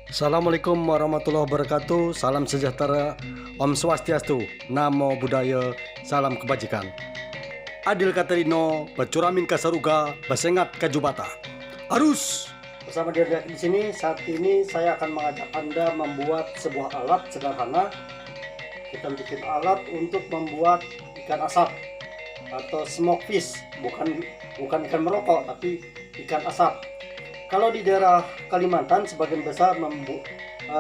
Assalamualaikum warahmatullahi wabarakatuh. Salam sejahtera, Om Swastiastu, Namo Buddhaya, salam kebajikan. Adil Katerino, Bacuramin Kasaruga, Basengat Kajubata. Arus. Bersama dia di sini, saat ini saya akan mengajak Anda membuat sebuah alat sederhana. Kita bikin alat untuk membuat ikan asap atau smoke fish, bukan ikan merokok, tapi ikan asap. Kalau di daerah Kalimantan sebagian besar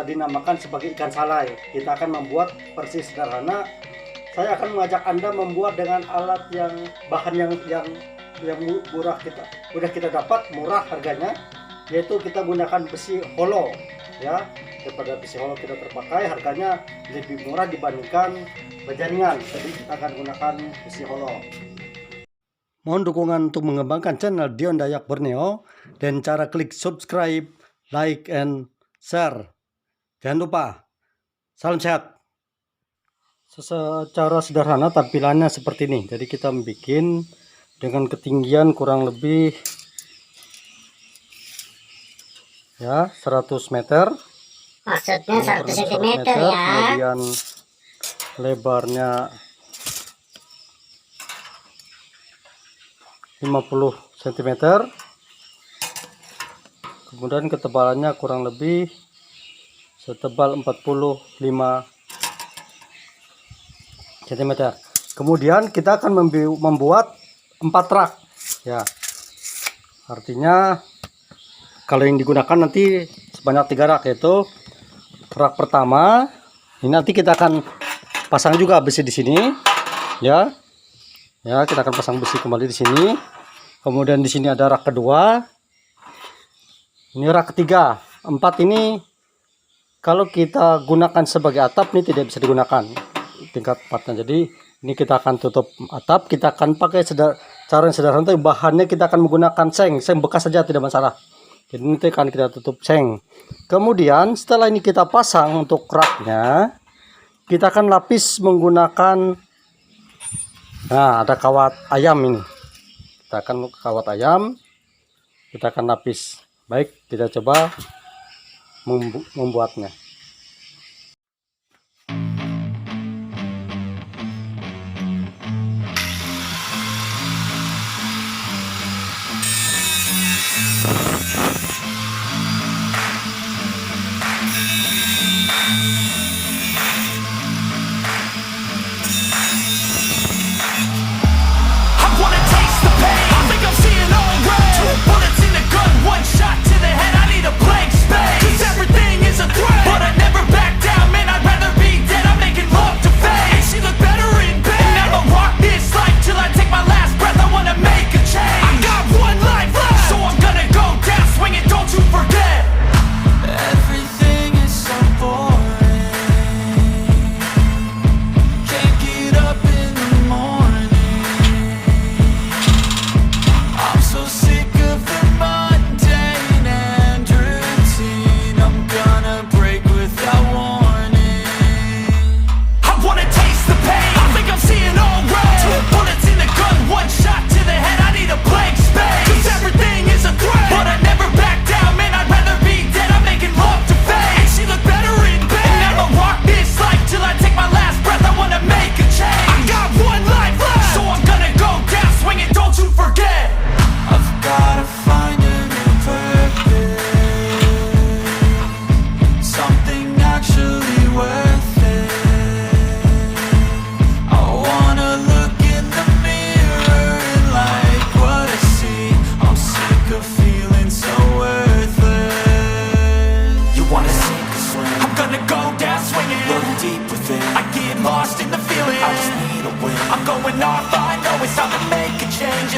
dinamakan sebagai ikan salai. Kita akan membuat versi sederhana. Saya akan mengajak Anda membuat dengan alat yang bahan yang murah kita dapat, murah harganya, yaitu kita gunakan besi holo ya. Daripada besi holo tidak terpakai, harganya lebih murah dibandingkan berjaringan. Jadi kita akan gunakan besi holo. Mohon dukungan untuk mengembangkan channel Dion Dayak Borneo dan cara klik subscribe, like, and share. Jangan lupa. Salam sehat. Secara sederhana tampilannya seperti ini. Jadi kita membuat dengan ketinggian kurang lebih ya 100 meter. Maksudnya 100 cm ya. Kemudian lebarnya 50 cm, kemudian ketebalannya kurang lebih setebal 45 cm. Kemudian kita akan membuat 4 rak ya, artinya kalau yang digunakan nanti sebanyak 3 rak, yaitu rak pertama ini nanti kita akan pasang juga besi di sini ya. Ya, kita akan pasang besi kembali di sini. Kemudian di sini ada rak kedua. Ini rak ketiga. 4 ini kalau kita gunakan sebagai atap ini tidak bisa digunakan tingkat 4-nya. Jadi ini kita akan tutup atap. Kita akan pakai cara yang sederhana, tapi bahannya kita akan menggunakan seng bekas saja, tidak masalah. Jadi nanti akan kita tutup seng. Kemudian setelah ini kita pasang untuk raknya, kita akan lapis menggunakan, nah, ada kawat ayam ini. Kita akan kawat ayam, kita akan lapis. Baik, kita coba membuatnya.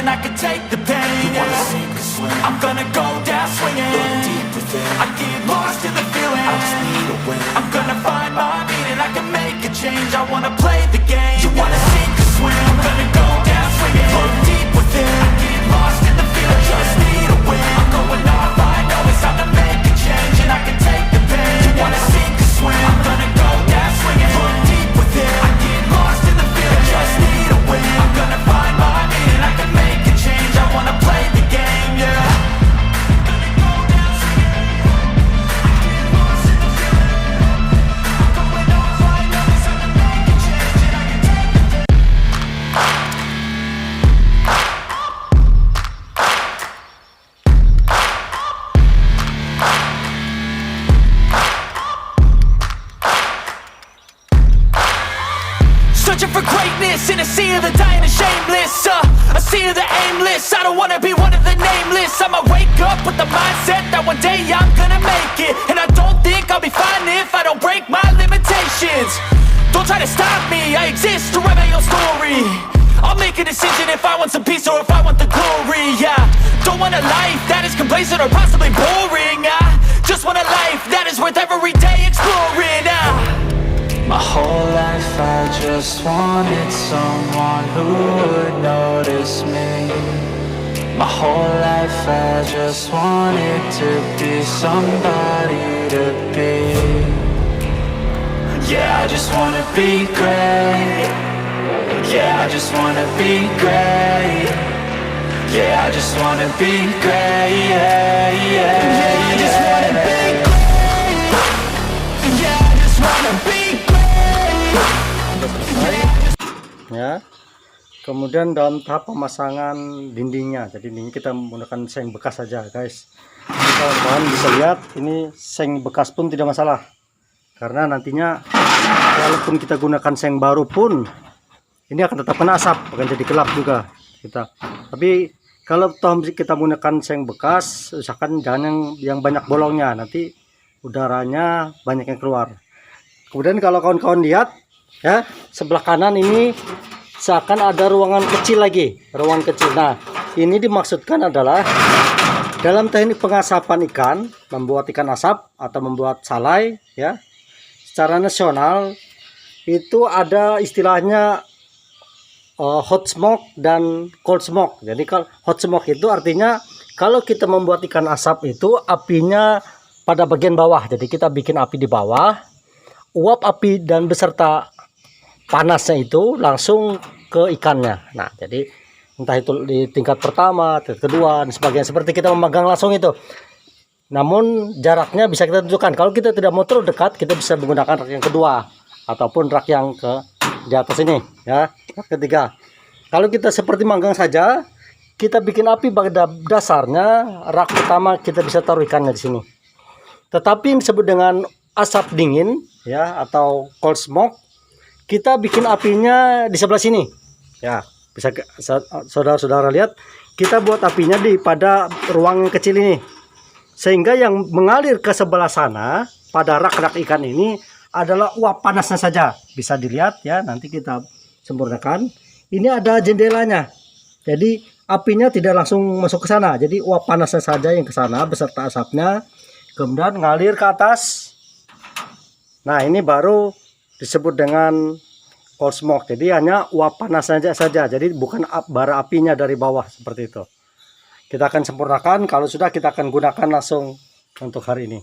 I can take the pain, yeah. I'm gonna go down swinging. I get lost in the feeling. I'm gonna find my meaning. I can make a change. I wanna play the game. You wanna sink or swim? I'm gonna go down swinging. Look deep within. I get lost in the feeling. I just need a win. I'm going off. I know it's time to make a change, and I can take the pain. You wanna sink or swim? I'm gonna go down swinging. Look deep within. I get lost in the feeling. I just need a win. I'm gonna find my meaning. I can make a change. I wanna play the game, yeah. lost in a sea of the dying and shameless, a sea of the aimless. I don't wanna be one of the nameless. I'ma wake up with the mindset that one day I'm gonna make it, and I don't think I'll be fine if I don't break my limitations. Don't try to stop me, I exist to write my own story. I'll make a decision if I want some peace or if I want the glory. Yeah, don't want a life that is complacent or possibly boring. I just want a life that is worth every day exploring. My whole life I just wanted someone who would notice me. My whole life I just wanted to be somebody to be. Yeah, I just wanna be great. Yeah, I just wanna be great. Yeah, I just wanna be great. Yeah, yeah, yeah, I just wanna be great. Yeah, I just wanna be Ya. Kemudian dalam tahap pemasangan dindingnya, jadi ini kita menggunakan seng bekas saja guys. Kawan-kawan bisa lihat ini seng bekas pun tidak masalah, karena nantinya walaupun kita gunakan seng baru pun ini akan tetap kena asap, akan jadi gelap juga kita. Tapi kalau kita menggunakan seng bekas, usahakan jangan yang banyak bolongnya, nanti udaranya banyak yang keluar. Kemudian kalau kawan-kawan lihat ya, sebelah kanan ini seakan ada ruangan kecil lagi, ruangan kecil. Nah, ini dimaksudkan adalah dalam teknik pengasapan ikan, membuat ikan asap atau membuat salai ya, secara nasional itu ada istilahnya hot smoke dan cold smoke. Jadi kalau hot smoke itu artinya kalau kita membuat ikan asap itu apinya pada bagian bawah. Jadi kita bikin api di bawah, uap api dan beserta panasnya itu langsung ke ikannya. Nah, jadi entah itu di tingkat pertama, tingkat kedua, dan sebagainya, seperti kita memegang langsung itu. Namun jaraknya bisa kita tentukan. Kalau kita tidak mau terlalu dekat, kita bisa menggunakan rak yang kedua ataupun rak yang di atas ini ya, rak ketiga. Kalau kita seperti manggang saja, kita bikin api pada dasarnya rak pertama kita bisa taruh ikannya di sini. Tetapi yang disebut dengan asap dingin ya atau cold smoke, kita bikin apinya di sebelah sini ya, bisa saudara-saudara lihat, kita buat apinya di pada ruang yang kecil ini, sehingga yang mengalir ke sebelah sana pada rak-rak ikan ini adalah uap panasnya saja. Bisa dilihat ya, nanti kita sempurnakan. Ini ada jendelanya, jadi apinya tidak langsung masuk ke sana, jadi uap panasnya saja yang ke sana beserta asapnya, kemudian ngalir ke atas. Nah, ini baru disebut dengan cold smoke. Jadi hanya uap panas saja, jadi bukan bara apinya dari bawah seperti itu. Kita akan sempurnakan, kalau sudah kita akan gunakan langsung untuk hari ini.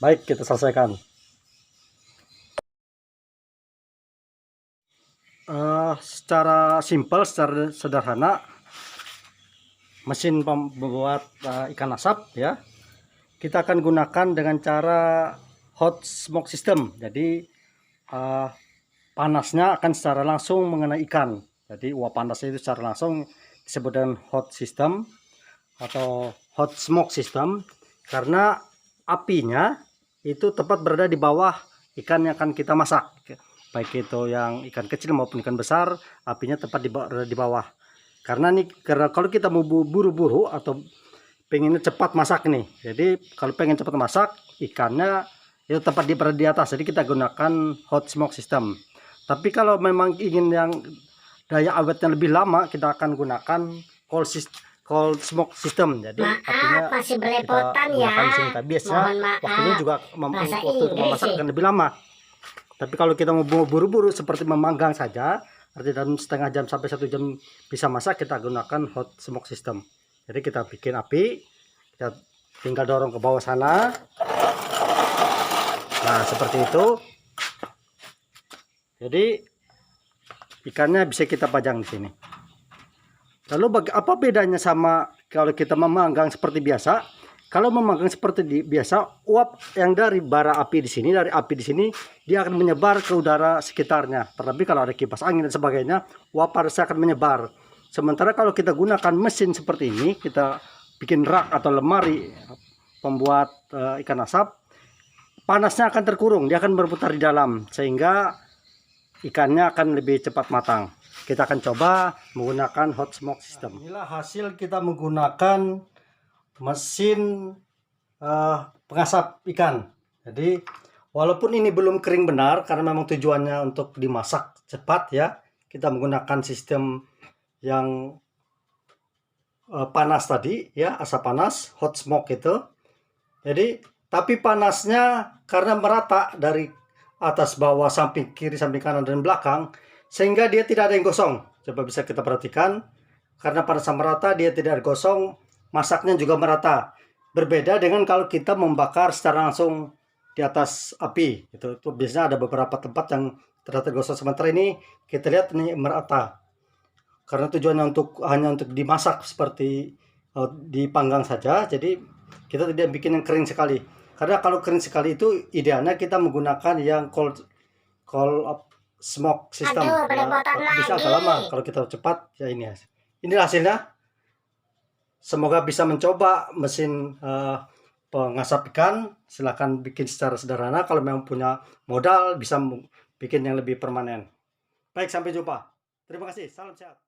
Baik, kita selesaikan. Secara simpel, secara sederhana, mesin pembuat ikan asap ya, kita akan gunakan dengan cara hot smoke system. Jadi panasnya akan secara langsung mengenai ikan. Jadi uap panasnya itu secara langsung disebut dengan hot system atau hot smoke system, karena apinya itu tepat berada di bawah ikan yang akan kita masak. Baik itu yang ikan kecil maupun ikan besar, apinya tepat berada di bawah. Karena kalau kita mau buru-buru atau pengennya cepat masak nih, jadi kalau pengen cepat masak, ikannya itu tepat berada di atas, jadi kita gunakan hot smoke system. Tapi kalau memang ingin yang daya awetnya lebih lama, kita akan gunakan cold smoke system. Jadi apinya masih belepotan ya. Biasanya waktunya juga waktu memasak akan lebih lama. Tapi kalau kita mau buru-buru seperti memanggang saja, artinya dalam setengah jam sampai 1 jam bisa masak, kita gunakan hot smoke system. Jadi kita bikin api, kita tinggal dorong ke bawah sana. Nah, seperti itu. Jadi ikannya bisa kita pajang di sini. Lalu apa bedanya sama kalau kita memanggang seperti biasa? Kalau memanggang seperti biasa, uap yang dari bara api di sini, dari api di sini, dia akan menyebar ke udara sekitarnya. Terlebih kalau ada kipas angin dan sebagainya, uap panasnya akan menyebar. Sementara kalau kita gunakan mesin seperti ini, kita bikin rak atau lemari pembuat ikan asap, panasnya akan terkurung, dia akan berputar di dalam, sehingga ikannya akan lebih cepat matang. kita akan coba menggunakan hot smoke system. Inilah hasil kita menggunakan mesin pengasap ikan. Jadi walaupun ini belum kering benar karena memang tujuannya untuk dimasak cepat ya, kita menggunakan sistem yang panas tadi ya, asap panas, hot smoke itu. Jadi tapi panasnya karena merata dari atas bawah, samping kiri, samping kanan dan belakang, sehingga dia tidak ada yang gosong. Coba bisa kita perhatikan, karena panasnya merata, dia tidak gosong, masaknya juga merata. Berbeda dengan kalau kita membakar secara langsung di atas api. Itu biasanya ada beberapa tempat yang terlihat gosong. Sementara ini kita lihat ini merata. Karena tujuannya hanya untuk dimasak seperti dipanggang saja, jadi kita tidak bikin yang kering sekali. Karena kalau kering sekali itu idealnya kita menggunakan yang cold smoke system. Aduh, belepotan Bisa agak lagi. lama kalau kita cepat ya ini. Inilah hasilnya. Semoga bisa mencoba mesin pengasap ikan. Silahkan bikin secara sederhana. Kalau memang punya modal bisa bikin yang lebih permanen. Baik, sampai jumpa. Terima kasih. Salam sehat.